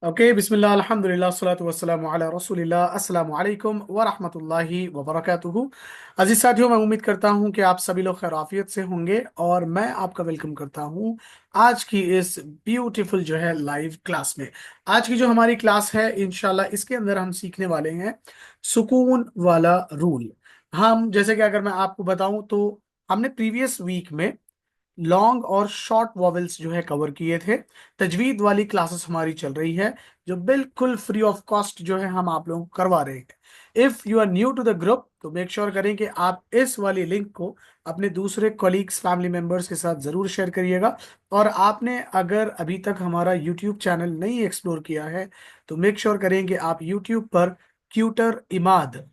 Okay, बिस्मिल्लाह, अल्हम्दुलिल्लाह, सलातु वस्सलामु अला रसूलिल्लाह। अस्सलामु अलैकुम व रहमतुल्लाहि व बरकातुहू। अजीज साथियों, मैं उम्मीद करता हूं कि आप सभी लोग खैराफियत से होंगे और मैं आपका वेलकम करता हूं आज की इस ब्यूटीफुल जो है लाइव क्लास में। आज की जो हमारी क्लास है, इंशाल्लाह इसके अंदर हम सीखने वाले हैं सुकून वाला रूल। हम जैसे कि अगर मैं आपको बताऊं तो हमने प्रीवियस वीक में लॉन्ग और शॉर्ट वॉवेल्स जो है कवर किए थे। तजवीद वाली क्लासेस हमारी चल रही है जो बिल्कुल फ्री ऑफ कॉस्ट जो है हम आप लोगों को करवा रहे हैं। If you are new to the group तो मेक श्योर करें कि आप इस वाली लिंक को अपने दूसरे कॉलीग्स फैमिली मेंबर्स के साथ जरूर शेयर करिएगा। और आपने अगर अभी तक हमारा यूट्यूब चैनल नहीं एक्सप्लोर किया है तो मेक श्योर करें कि आप यूट्यूब पर क्यूटर इमाद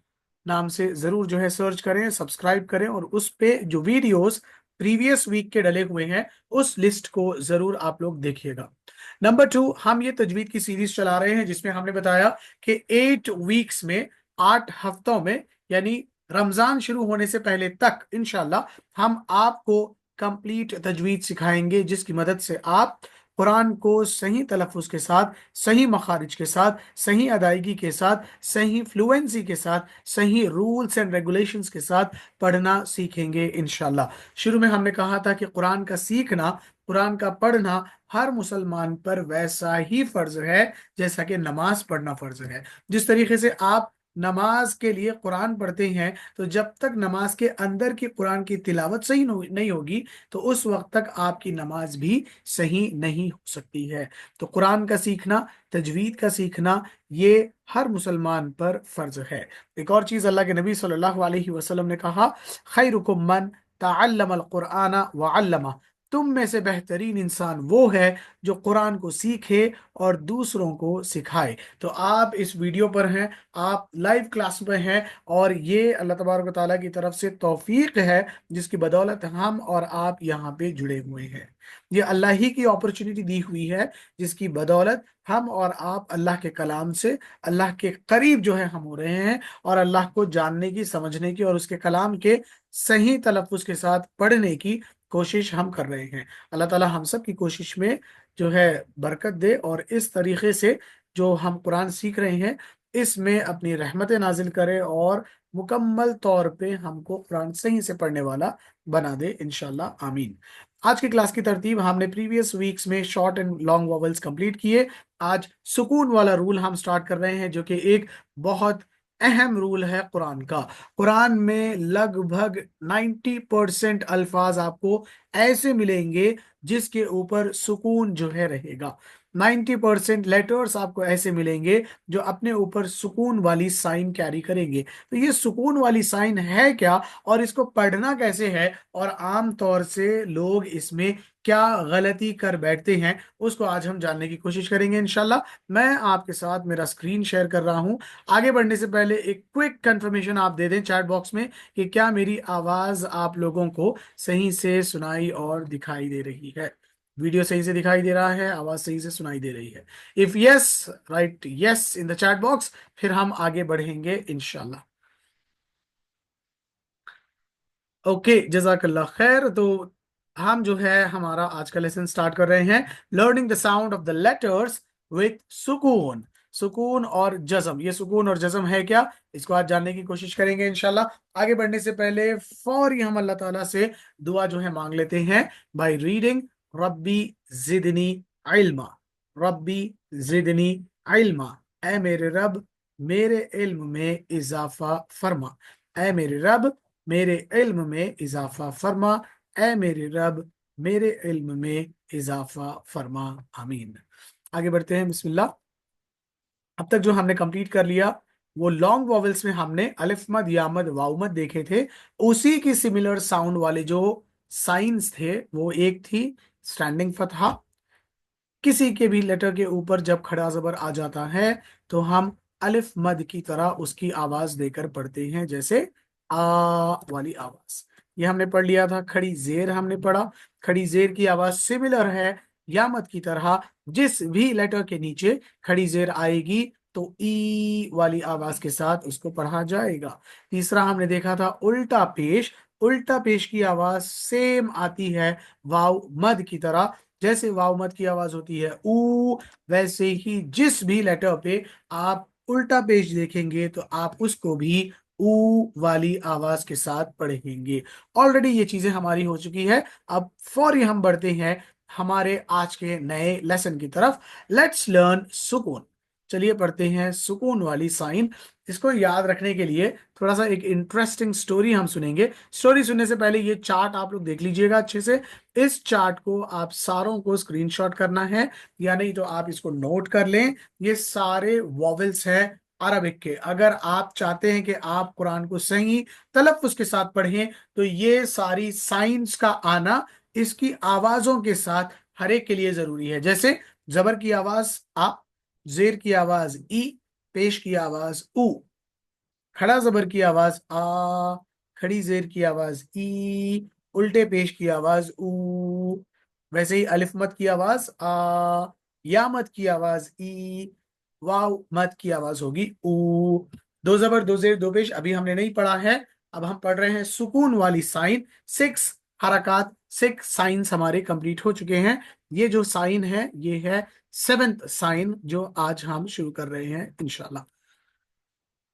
नाम से जरूर जो है सर्च करें, सब्सक्राइब करें और उस पे जो वीडियोस प्रीवियस वीक के डले हुए हैं उस लिस्ट को जरूर आप लोग देखिएगा। नंबर टू, हम ये तजवीद की सीरीज चला रहे हैं जिसमें हमने बताया कि 8 वीक्स में, 8 हफ्तों में, यानी रमजान शुरू होने से पहले तक इंशाल्लाह हम आपको कंप्लीट तजवीद सिखाएंगे जिसकी मदद से आप कुरान को सही तलफ़ुज़ के साथ, सही मखारिज के साथ, सही अदायगी के साथ, सही फ्लुएंसी के साथ, सही रूल्स एंड रेगुलेशंस के साथ पढ़ना सीखेंगे इंशाल्लाह। शुरू में हमने कहा था कि कुरान का सीखना, कुरान का पढ़ना हर मुसलमान पर वैसा ही फर्ज है जैसा कि नमाज पढ़ना फर्ज है। जिस तरीके से आप नमाज के लिए कुरान पढ़ते हैं तो जब तक नमाज के अंदर की कुरान की तिलावत सही नहीं होगी तो उस वक्त तक आपकी नमाज भी सही नहीं हो सकती है। तो कुरान का सीखना, तजवीद का सीखना, ये हर मुसलमान पर फर्ज है। एक और चीज अल्लाह के नबी सल्लल्लाहु अलैहि वसल्लम ने कहा, खैरुकुम मन तअल्लमल कुरआन व अल्लमा। तुम में से बेहतरीन इंसान वो है जो कुरान को सीखे और दूसरों को सिखाए। तो आप इस वीडियो पर हैं, आप लाइव क्लास में हैं और ये अल्लाह तबारक व तआला की तरफ से तौफीक है जिसकी बदौलत हम और आप यहाँ पे जुड़े हुए हैं। ये अल्लाह ही की अपॉर्चुनिटी दी हुई है जिसकी बदौलत हम और आप अल्लाह के कलाम से अल्लाह के करीब जो है हम हो रहे हैं और अल्लाह को जानने की, समझने की और उसके कलाम के सही तलफ्फुज के साथ पढ़ने की कोशिश हम कर रहे हैं। अल्लाह ताला हम सब की कोशिश में जो है बरकत दे और इस तरीके से जो हम कुरान सीख रहे हैं इसमें अपनी रहमतें नाजिल करे और मुकम्मल तौर पे हमको कुरान सही से पढ़ने वाला बना दे इंशाल्लाह, आमीन। आज की क्लास की तरतीब, हमने प्रीवियस वीक्स में short and long vowels complete किए। आज सुकून वाला रूल हम स्टार्ट कर रहे हैं जो कि एक बहुत अहम रूल है कुरान का। कुरान में लगभग 90% अल्फाज आपको ऐसे मिलेंगे जिसके ऊपर सुकून जो है रहेगा। 90% लेटर्स आपको ऐसे मिलेंगे जो अपने ऊपर सुकून वाली साइन कैरी करेंगे। तो ये सुकून वाली साइन है क्या और इसको पढ़ना कैसे है और आम तौर से लोग इसमें क्या गलती कर बैठते हैं उसको आज हम जानने की कोशिश करेंगे इंशाल्लाह। मैं आपके साथ मेरा स्क्रीन शेयर कर रहा हूं। आगे बढ़ने से पहले एक क्विक कंफर्मेशन आप दे दें चैट बॉक्स में कि क्या मेरी आवाज आप लोगों को सही से सुनाई और दिखाई दे रही है। वीडियो सही से दिखाई दे रहा है, आवाज सही से सुनाई दे रही है? If yes, right yes in the chat box, फिर हम आगे बढ़ेंगे इंशाल्लाह। ओके, जजाकल्ला खैर। तो हम जो है हमारा आज का लेसन स्टार्ट कर रहे हैं, learning the sound of the letters with सुकून। सुकून और जज्म, ये सुकून और जज्म है क्या, इसको आज जानने की कोशिश करेंगे इंशाल्लाह। आगे बढ़ने से पहले फौरी हम अल्लाह ताला से दुआ जो है मांग लेते हैं बाय रीडिंग, रब्बी जिदनी इल्मा। रब्बी जिदनी इल्मा। ए मेरे रब, मेरे इल्म में इजाफा फरमा। ए मेरे रब, मेरे इल्म में इजाफा फरमा। ए मेरे रब, मेरे इल्म में इजाफा फरमा, आमीन। आगे बढ़ते हैं, बिस्मिल्लाह। अब तक जो हमने कंप्लीट कर लिया वो लॉन्ग वॉवेल्स में हमने अलिफ मद, या मद, वाव मद देखे थे। उसी की सिमिलर साउंड वाले जो साइंस थे वो एक थी स्टैंडिंग फतहा। किसी के भी लेटर के ऊपर जब खड़ा जबर आ जाता है तो हम अलिफ मद की तरह उसकी आवाज देकर पढ़ते हैं, जैसे आ वाली आवाज। ये हमने पढ़ लिया था। खड़ी जेर हमने पढ़ा। खड़ी जेर की आवाज सिमिलर है या मद की तरह। जिस भी लेटर के नीचे खड़ी जेर आएगी तो ई वाली आवाज के साथ उसको पढ़ा जाएगा। तीसरा हमने देखा था उल्टा पेश। उल्टा पेश की आवाज सेम आती है वाव मद की तरह। जैसे वाव मद की आवाज होती है ऊ, वैसे ही जिस भी लेटर पे आप उल्टा पेश देखेंगे तो आप उसको भी ऊ वाली आवाज के साथ पढ़ेंगे। ऑलरेडी ये चीजें हमारी हो चुकी है। अब फौरी हम बढ़ते हैं हमारे आज के नए लेसन की तरफ। लेट्स लर्न सुकून। चलिए पढ़ते हैं सुकून वाली साइन। इसको याद रखने के लिए थोड़ा सा एक इंटरेस्टिंग स्टोरी हम सुनेंगे। स्टोरी सुनने से पहले ये चार्ट आप लोग देख लीजिएगा अच्छे से। इस चार्ट को आप सारों को स्क्रीनशॉट करना है, या नहीं तो आप इसको नोट कर लें। ये सारे वॉवेल्स हैं अरबिक के। अगर आप चाहते हैं कि आप कुरान को सही तलफ्फुज के साथ पढ़ें तो ये सारी साइंस का आना इसकी आवाजों के साथ हर एक के लिए जरूरी है। जैसे जबर की आवाज आ, जेर की आवाज ई, पेश की आवाज ऊ, खड़ा जबर की आवाज आ, खड़ी जेर की आवाज ई, उल्टे पेश की आवाज ऊ। वैसे ही अलिफ मत की आवाज आ, या मत की आवाज ई, वाव मत की आवाज होगी ऊ। दो जबर दो जेर दो पेश अभी हमने नहीं पढ़ा है। अब हम पढ़ रहे हैं सुकून वाली साइन। 6 हरकत, 6 साइंस हमारे कंप्लीट हो चुके हैं। ये जो साइन है ये है 7th साइन जो आज हम शुरू कर रहे हैं इंशाल्लाह।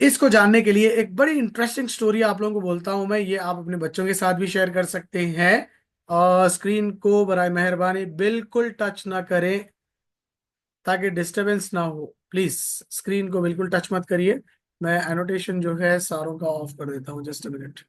इसको जानने के लिए एक बड़ी इंटरेस्टिंग स्टोरी आप लोगों को बोलता हूं मैं। ये आप अपने बच्चों के साथ भी शेयर कर सकते हैं। और स्क्रीन को बराए मेहरबानी बिल्कुल टच ना करें ताकि डिस्टरबेंस ना हो। प्लीज स्क्रीन को बिल्कुल टच मत करिए। मैं एनोटेशन जो है सारों का ऑफ कर देता हूँ। Just a minute.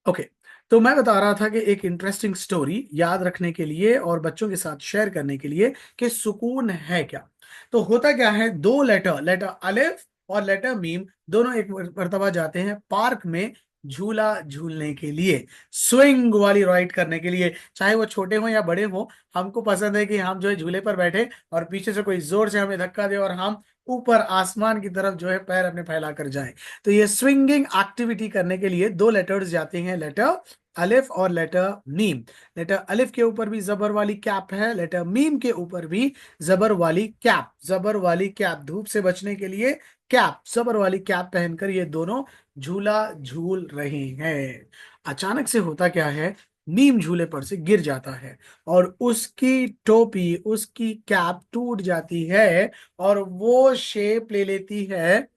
ओके। तो मैं बता रहा था कि एक इंटरेस्टिंग स्टोरी याद रखने के लिए और बच्चों के साथ शेयर करने के लिए कि सुकून है क्या। तो होता क्या है, दो लेटर, लेटर अलिफ और लेटर मीम, दोनों एक मर्तबा जाते हैं पार्क में झूला झूलने के लिए, स्विंग वाली राइड करने के लिए। चाहे वो छोटे हो या बड़े हो, हमको पसंद है कि हम जो है झूले पर बैठे और पीछे से कोई जोर से हमें धक्का दे और हम ऊपर आसमान की तरफ जो है पैर अपने फैला कर जाएं। तो ये स्विंगिंग एक्टिविटी करने के लिए दो लेटर्स जाते हैं, लेटर अलिफ और लेटर मीम। लेटर अलिफ के ऊपर भी जबर वाली कैप है, लेटर मीम के ऊपर भी जबर वाली कैप। जबर वाली कैप, धूप से बचने के लिए कैप, जबर वाली कैप पहनकर ये दोनों झूला झूल रहे हैं। अचानक से होता क्या है, मीम झूले पर से गिर जाता है और उसकी टोपी, उसकी कैप टूट जाती है और वो शेप ले लेती है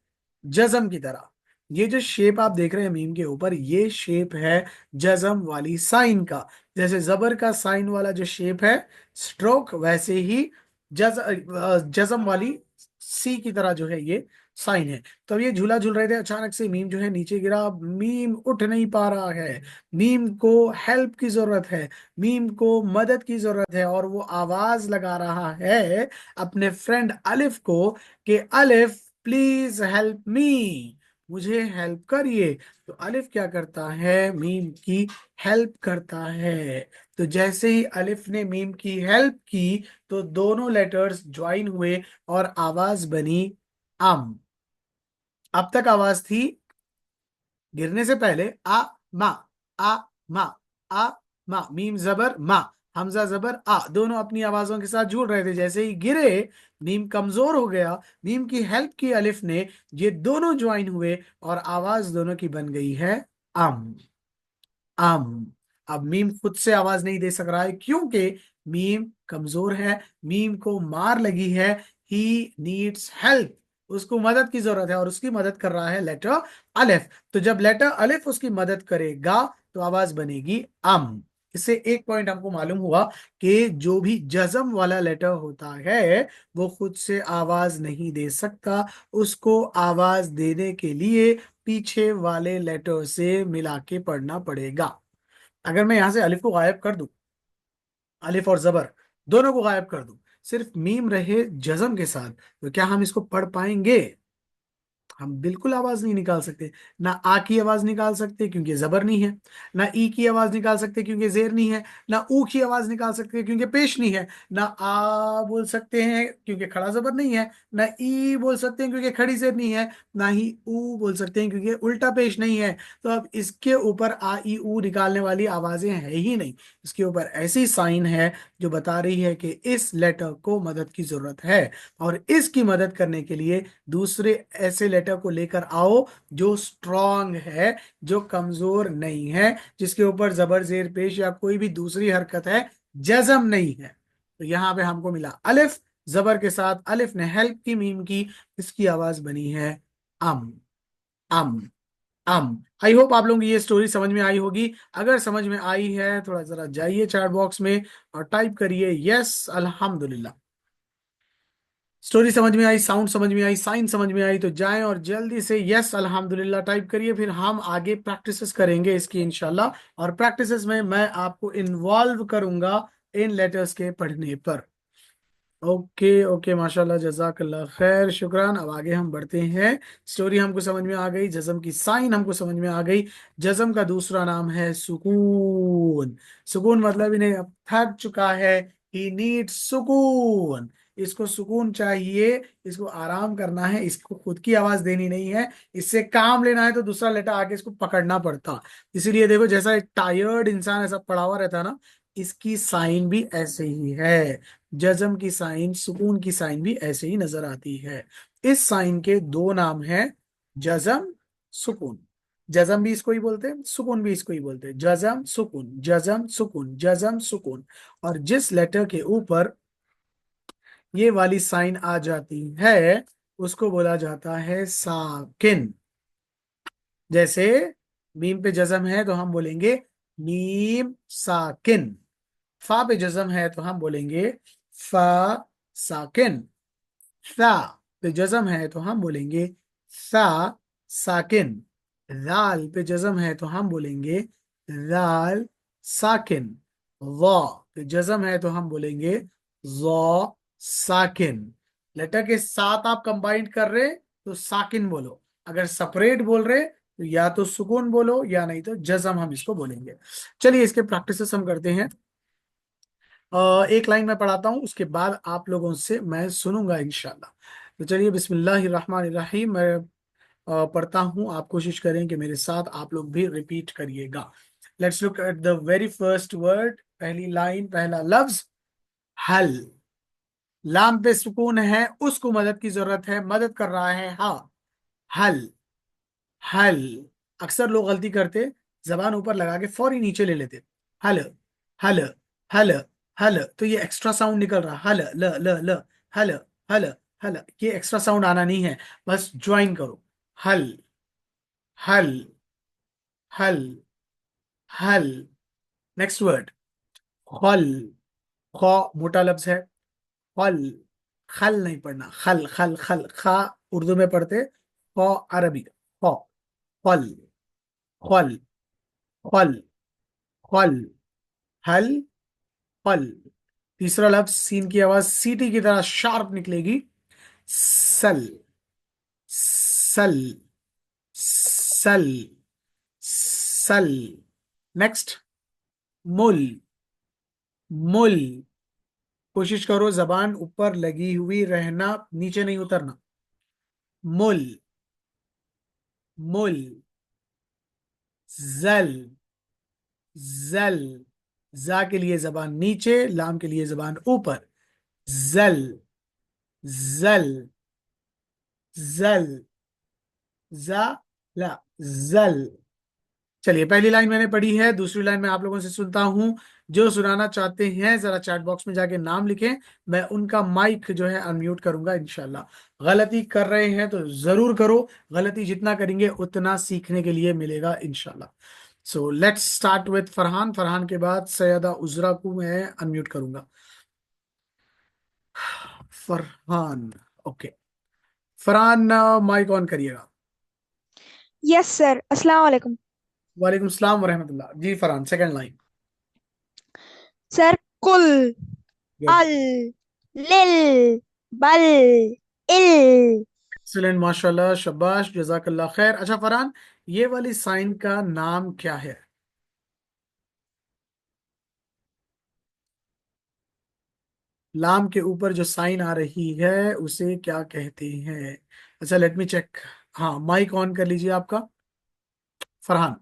जज्म की तरह। ये जो शेप आप देख रहे हैं मीम के ऊपर, ये शेप है जज्म वाली साइन का। जैसे जबर का साइन वाला जो शेप है स्ट्रोक, वैसे ही जज्म वाली सी की तरह जो है ये साइन है। तो ये झूला झूल रहे थे, अचानक से मीम जो है नीचे गिरा। मीम उठ नहीं पा रहा है, मीम को हेल्प की जरूरत है, मीम को मदद की जरूरत है और वो आवाज लगा रहा है अपने फ्रेंड अलिफ को कि अलिफ प्लीज हेल्प मी, मुझे हेल्प करिए। तो अलिफ क्या करता है, मीम की हेल्प करता है। तो जैसे ही अलिफ ने मीम की हेल्प की तो दोनों लेटर्स ज्वाइन हुए और आवाज बनी अम। अब तक आवाज थी गिरने से पहले आ मा, आ मा, आ मा, मीम जबर मा, हमजा जबर आ, दोनों अपनी आवाजों के साथ जुड़ रहे थे। जैसे ही गिरे, मीम कमजोर हो गया, मीम की हेल्प की अलिफ ने, ये दोनों ज्वाइन हुए और आवाज दोनों की बन गई है अम। अम। अब मीम खुद से आवाज नहीं दे सक रहा है क्योंकि मीम कमजोर है, मीम को मार लगी है। ही नीड्स हेल्प, उसको मदद की जरूरत है और उसकी मदद कर रहा है लेटर अलिफ। तो जब लेटर अलिफ उसकी मदद करेगा तो आवाज बनेगी अम। इससे एक पॉइंट हमको मालूम हुआ कि जो भी जज्म वाला लेटर होता है वो खुद से आवाज नहीं दे सकता, उसको आवाज देने के लिए पीछे वाले लेटर से मिला के पढ़ना पड़ेगा। अगर मैं यहां से अलिफ को गायब कर दूं, अलिफ और जबर दोनों को गायब कर दूं, सिर्फ मीम रहे जज्म के साथ, तो क्या हम इसको पढ़ पाएंगे? हम बिल्कुल आवाज नहीं निकाल सकते। ना आ की आवाज निकाल सकते क्योंकि जबर नहीं है, ना ई की आवाज निकाल सकते क्योंकि जेर नहीं है, ना ऊ की आवाज निकाल सकते क्योंकि पेश नहीं है, ना आ बोल सकते हैं क्योंकि खड़ा जबर नहीं है, ना ई बोल सकते हैं क्योंकि खड़ी जेर नहीं है, ना ही ऊ बोल सकते हैं क्योंकि उल्टा पेश नहीं है। तो अब इसके ऊपर आ ई ऊ निकालने वाली आवाजें है ही नहीं। इसके ऊपर ऐसी साइन है जो बता रही है कि इस लेटर को मदद की जरूरत है और इसकी मदद करने के लिए दूसरे ऐसे लेटर लेटर को लेकर आओ जो स्ट्रॉन्ग है, जो कमजोर नहीं है, जिसके ऊपर जबर जेर पेश या कोई भी दूसरी हरकत है, जज्म नहीं है। तो यहां पे हमको मिला अलिफ, जबर के साथ अलिफ ने हेल्प की मीम की, इसकी आवाज बनी है अम। अम। अम। आई होप आप लोगों की ये स्टोरी समझ में आई होगी। अगर समझ में आई है थोड़ा जरा जाइए चैट बॉक्स में और टाइप करिए यस अल्हम्दुलिल्लाह। स्टोरी समझ में आई, साउंड समझ में आई, साइन समझ में आई, तो जाएं और जल्दी से यस अल्हम्दुलिल्लाह टाइप करिए। फिर हम आगे प्रैक्टिसेस करेंगे इसकी इंशाल्लाह, और प्रैक्टिसेस में मैं आपको इन्वॉल्व करूंगा इन लेटर्स के पढ़ने पर। ओके ओके, माशाल्लाह, जजाकल्लाह खैर, शुक्रान। अब आगे हम बढ़ते हैं। स्टोरी हमको समझ में आ गई, जज्म की साइन हमको समझ में आ गई। जज्म का दूसरा नाम है सुकून। सुकून मतलब इन्हें अब थक चुका है, ही नीड सुकून। इसको सुकून चाहिए, इसको आराम करना है, इसको खुद की आवाज देनी नहीं है, इससे काम लेना है तो दूसरा लेटर आके इसको पकड़ना पड़ता। इसीलिए देखो, जैसा एक टायर्ड इंसान ऐसा पड़ा हुआ रहता है ना, इसकी साइन भी ऐसे ही है। जज्म की साइन, सुकून की साइन भी ऐसे ही नजर आती है। इस साइन के दो नाम हैं, जज्म, सुकून। जज्म भी इसको ही बोलते हैं, सुकून भी इसको ही बोलते हैं। जज्म सुकून, जज्म सुकून, जज्म सुकून। और जिस लेटर के ऊपर ये वाली साइन आ जाती है उसको बोला जाता है साकिन। जैसे मीम पे जज्म है तो हम बोलेंगे मीम साकिन। फा पे जज्म है तो हम बोलेंगे फा साकिन। सा पे जज्म है तो हम बोलेंगे सा साकिन। दाल पे जज्म है तो हम बोलेंगे दाल साकिन। वा पे जज्म है तो हम बोलेंगे जौ साकिन। लेटर के साथ आप कंबाइंड कर रहे तो साकिन बोलो, अगर सेपरेट बोल रहे तो या तो सुकून बोलो या नहीं तो जज्म हम इसको बोलेंगे। चलिए इसके प्रैक्टिसेस हम करते हैं। एक लाइन मैं पढ़ाता हूँ, उसके बाद आप लोगों से मैं सुनूंगा इंशाल्लाह। तो चलिए बिस्मिल्लाहिर्रहमानिर्रहीम, मैं पढ़ता हूँ, आप कोशिश करें कि मेरे साथ आप लोग भी रिपीट करिएगा। Let's look at the very first word, पहली लाइन, पहला लफ्ज हल। लाम पे सुकून है, उसको मदद की जरूरत है, मदद कर रहा है हा। हल। हल। अक्सर लोग गलती करते, जबान ऊपर लगा के फौरी नीचे ले लेते। हल। हल। हल। हल, तो ये एक्स्ट्रा साउंड निकल रहा, हल ल ल ल। हल। हल। हल, ये एक्स्ट्रा साउंड आना नहीं है, बस ज्वाइन करो। हल। हल। हल। हल। नेक्स्ट वर्ड खल। खौ मोटा लफ्ज है, खल। खल नहीं पढ़ना, खल खल खल, खा उर्दू में पढ़ते, खौ अरबी, खौ। खल। खल। खल। खल। हल। फल। तीसरा लफ्ज, सीन की आवाज सीटी की तरह शार्प निकलेगी, सल। सल। सल। सल। नेक्स्ट मुल। मुल। कोशिश करो जबान ऊपर लगी हुई रहना, नीचे नहीं उतरना। मुल। मुल। जल। जल। जा के लिए जबान नीचे, लाम के लिए जबान ऊपर। जल। जल। जल। जा ला जल। चलिए पहली लाइन मैंने पढ़ी है, दूसरी लाइन मैं आप लोगों से सुनता हूं। जो सुनाना चाहते हैं जरा चैट बॉक्स में जाके नाम लिखें, मैं उनका माइक जो है अनम्यूट करूंगा इंशाल्लाह। गलती कर रहे हैं तो जरूर करो, गलती जितना करेंगे उतना सीखने के लिए मिलेगा इंशाल्लाह। So let's start with Farhan. Farhan के बाद सैयदा उजरा को मैं अनम्यूट करूंगा। Farhan. Okay, Farhan mic on करिएगा। यस सर, अस्सलाम वालेकुम। वालेकुम सलाम वरहमतुल्लाह। जी फरहान, सेकंड लाइन। सर, कुल, अल, लिल, बल, इल। एक्सीलेंट, माशाल्लाह, शबाश, जजाकल्ला खैर। अच्छा फरहान, ये वाली साइन का नाम क्या है? लाम के ऊपर जो साइन आ रही है उसे क्या कहते हैं? अच्छा लेट मी चेक। हाँ, माइक ऑन कर लीजिए आपका, फरहान।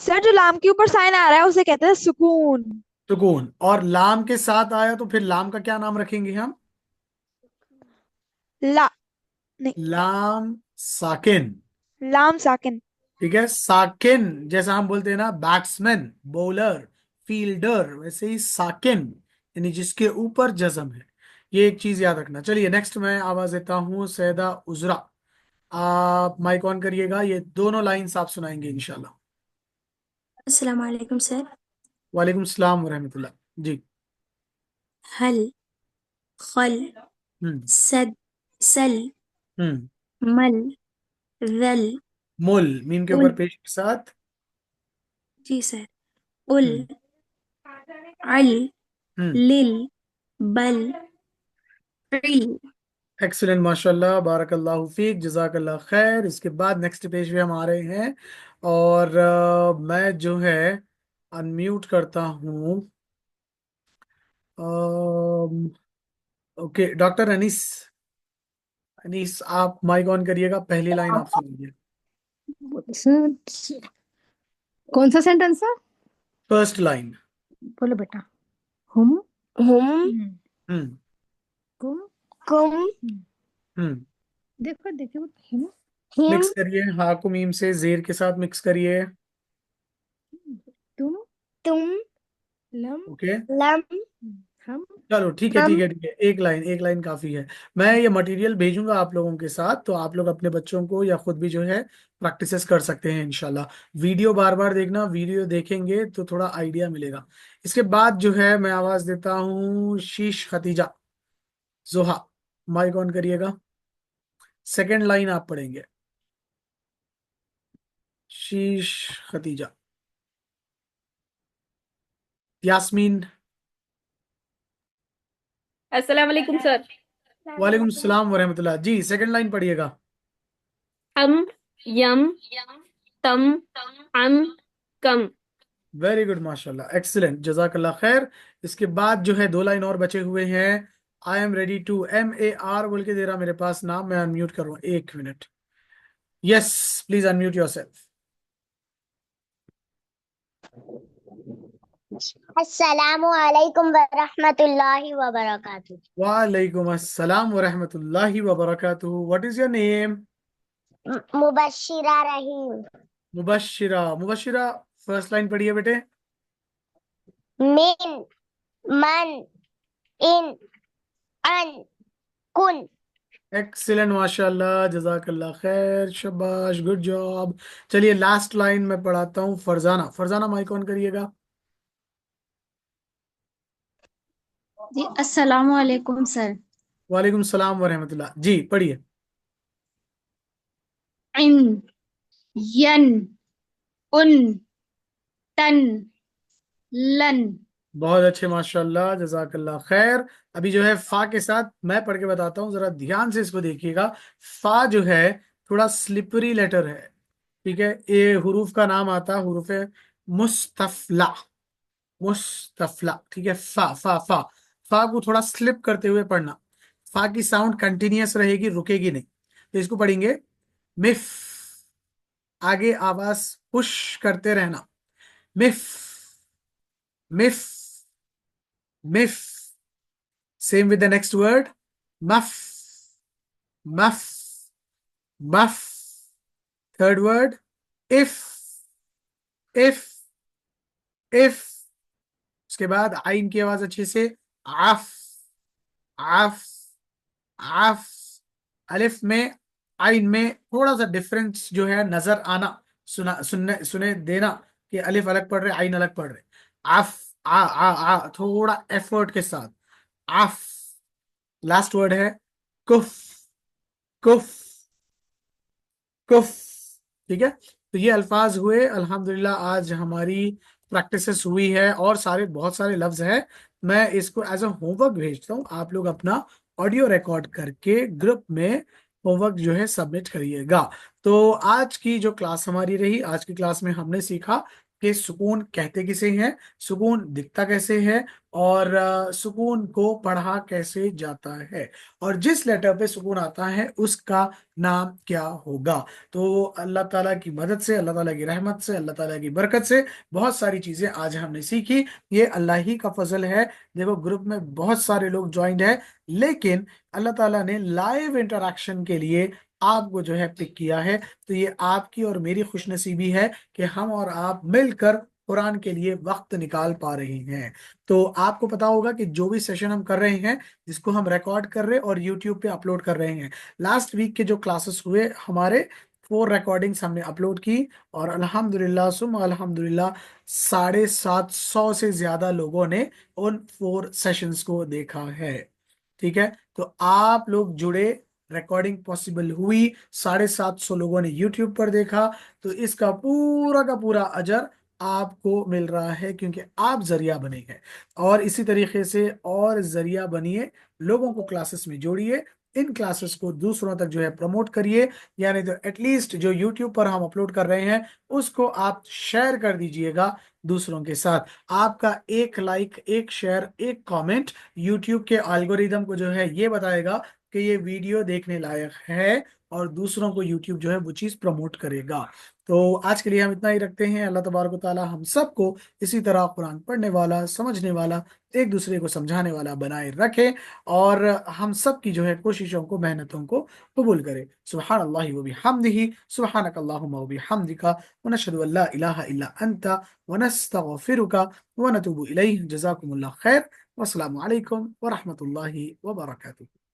सर, जो लाम के ऊपर साइन आ रहा है उसे कहते हैं सुकून। सुकून। और लाम के साथ आया तो फिर लाम का क्या नाम रखेंगे हम? ला। नहीं। लाम साकिन। लाम साकिन। ठीक है, साकिन जैसा हम बोलते हैं ना, बैट्समैन, बॉलर, फील्डर, वैसे ही साकिन यानी जिसके ऊपर जज्म है। ये एक चीज याद रखना। चलिए नेक्स्ट मैं आवाज देता हूँ सैदा उजरा। आप माइक ऑन करिएगा, ये दोनों लाइंस आप सुनाएंगे इंशाल्लाह। अस्सलाम वालेकुम सर। वालेकुम सलाम वरहमतुल्लाह। जी। हल, खल, हम्म। सद, सल, हम्म। मल, रल, मुल मीम के उल। ऊपर पेश के साथ। जी सर। उल, हम्म। अल, हम्म। लिल, बल, इल। एक्सीलेंट, माशाल्लाह, बारकल्लाहु फीक, जजाकल्लाह खैर। इसके बाद नेक्स्ट पेज पे हम आ रहे हैं, और मैं जो है अनम्यूट करता हूँ। Okay, doctor Anees. अनीस आप माइक ऑन करिएगा, पहली लाइन आप सुनिए। सर, कौन सा सेंटेंस है? First line. बोलो बेटा। हम, हम, हम्म। कुम, कुम, हम्म। देखो देखो, हम, मिक्स हिम, करिए, हा को मीम से जेर के साथ मिक्स करिए। तुम, तुम, लम, ओके, लम, हम, चलो ठीक है ठीक हम। है ठीक है, एक लाइन, एक लाइन काफी है। मैं ये मटेरियल भेजूंगा आप लोगों के साथ, तो आप लोग अपने बच्चों को या खुद भी जो है प्रैक्टिसेस कर सकते हैं इंशाल्लाह। वीडियो बार बार देखना, वीडियो देखेंगे तो थोड़ा आइडिया मिलेगा। इसके बाद जो है मैं आवाज देता हूँ शीश खतीजा, जोहा। माइक ऑन करिएगा, सेकंड लाइन आप पढ़ेंगे। शीश खतीजा। यास्मीन। अस्सलाम वालेकुम सर। वालेकुम सलाम वरहमतुल्लाह। जी, सेकंड लाइन पढ़िएगा। हम, यम, तम, अम, कम। वेरी गुड, माशाल्लाह, एक्सीलेंट, जजाकल्लाह खैर। इसके बाद जो है दो लाइन और बचे हुए हैं। I am ready to, MAR बोल के दे रहा मेरे पास नाम, मैं अनम्यूट करूँ, एक मिनट। Yes, please unmute yourself. अस्सलामु अलैकुम वरहमतुल्लाहि वबरकातुह। वालेकुम अस्सलाम वरहमतुल्लाहि वबरकातुहू। What is your name? Mubashshira Rahim. Mubashshira. Mubashshira, first line पढ़िए बेटे। मिन, मन, इन, अन, कुन। एक्सीलेंट, माशाल्लाह, जजाकल्लाह खैर, शाबाश, गुड जॉब। चलिए लास्ट लाइन में पढ़ाता हूँ फरजाना। फरजाना माइक ऑन करिएगा। जी अस्सलामु अलैकुम सर। वालेकुम सलाम वरहमतुल्लाह। जी पढ़िए। इन, यन, उन, तन, लन। बहुत अच्छे, माशाल्लाह, जजाकल्लाह खैर। अभी जो है फा के साथ मैं पढ़ के बताता हूँ, जरा ध्यान से इसको देखिएगा। फा जो है थोड़ा स्लिपरी लेटर है। ठीक है, ये हुरूफ का नाम आता है, हुरूफ मुस्तफला। मुस्तफला, ठीक है। फा फा फा, फा को थोड़ा स्लिप करते हुए पढ़ना। फा की साउंड कंटिन्यूअस रहेगी, रुकेगी नहीं। तो इसको पढ़ेंगे मिफ, आगे आवाज पुश करते रहना। मिफ, मिफ, मिफ। Same with the next word, मफ, मफ, मफ। थर्ड वर्ड, इफ, इफ, इफ। उसके बाद आइन की आवाज अच्छे से, आफ, आफ, आफ। अलिफ में, आइन में थोड़ा सा डिफरेंस जो है नजर आना, सुने देना कि अलिफ अलग पढ़ रहे, आइन अलग पढ़ रहे। आफ, आ थोड़ा एफर्ट के साथ, आफ। लास्ट वर्ड है कुफ, कुफ, कुफ। ठीक है, तो ये अल्फाज हुए अल्हम्दुलिल्लाह। आज हमारी प्रैक्टिसेस हुई है, और सारे बहुत सारे लफ्ज हैं। मैं इसको एज अ होमवर्क भेजता हूँ, आप लोग अपना ऑडियो रिकॉर्ड करके ग्रुप में होमवर्क जो है सबमिट करिएगा। तो आज की जो क्लास हमारी रही, आज की क्लास में हमने सीखा कि सुकून कहते किसे हैं, सुकून दिखता कैसे है, और सुकून को पढ़ा कैसे जाता है, और जिस लेटर पे सुकून आता है उसका नाम क्या होगा। तो अल्लाह ताला की मदद से, अल्लाह ताला की रहमत से, अल्लाह ताला की बरकत से बहुत सारी चीजें आज हमने सीखी। ये अल्लाह ही का फजल है। देखो ग्रुप में बहुत सारे लोग ज्वाइंट है, लेकिन अल्लाह ताला ने लाइव इंटरेक्शन के लिए आपको जो है पिक किया है। तो ये आपकी और मेरी खुशनसीबी है कि हम और आप मिलकर कुरान के लिए वक्त निकाल पा रहे हैं। तो आपको पता होगा कि जो भी सेशन हम कर रहे हैं, जिसको हम रिकॉर्ड कर रहे हैं और यूट्यूब पे अपलोड कर रहे हैं, लास्ट वीक के जो क्लासेस हुए हमारे, 4 रिकॉर्डिंग्स हमने अपलोड की, और अल्हम्दुलिल्लाह सुम अल्हम्दुलिल्लाह 750 से ज्यादा लोगों ने उन 4 सेशंस को देखा है। ठीक है, तो आप लोग जुड़े, रिकॉर्डिंग पॉसिबल हुई, 750 लोगों ने यूट्यूब पर देखा, तो इसका पूरा का पूरा अजर आपको मिल रहा है, क्योंकि आप जरिया बने हैं। और इसी तरीके से और जरिया बनिए, लोगों को क्लासेस में जोड़िए, इन क्लासेस को दूसरों तक जो है प्रमोट करिए, यानी तो एटलीस्ट जो यूट्यूब पर हम अपलोड कर रहे हैं उसको आप शेयर कर दीजिएगा दूसरों के साथ। आपका एक लाइक, एक शेयर, एक कमेंट यूट्यूब के एल्गोरिदम को जो है ये बताएगा कि ये वीडियो देखने लायक है, और दूसरों को यूट्यूब जो है वो चीज प्रमोट करेगा। तो आज के लिए हम इतना ही रखते हैं। अल्लाह तबारक व तआला हम सबको इसी तरह कुरान पढ़ने वाला, समझने वाला, एक दूसरे को समझाने वाला बनाए रखे, और हम सब की जो है कोशिशों को, मेहनतों को कबूल करे। सुबहान अल्लाहि व बिहम्दिही, सुबहानक अल्लाहुम्मा व बिहम्दिका, व नशहदु अल्ला इलाहा इल्ला अंता, व नस्तगफिरुका व नतूबु इलैह। जज़ाकुमुल्लाह खैर, वस्सलामु अलैकुम व रहमतुल्लाहि व बरकातुहू।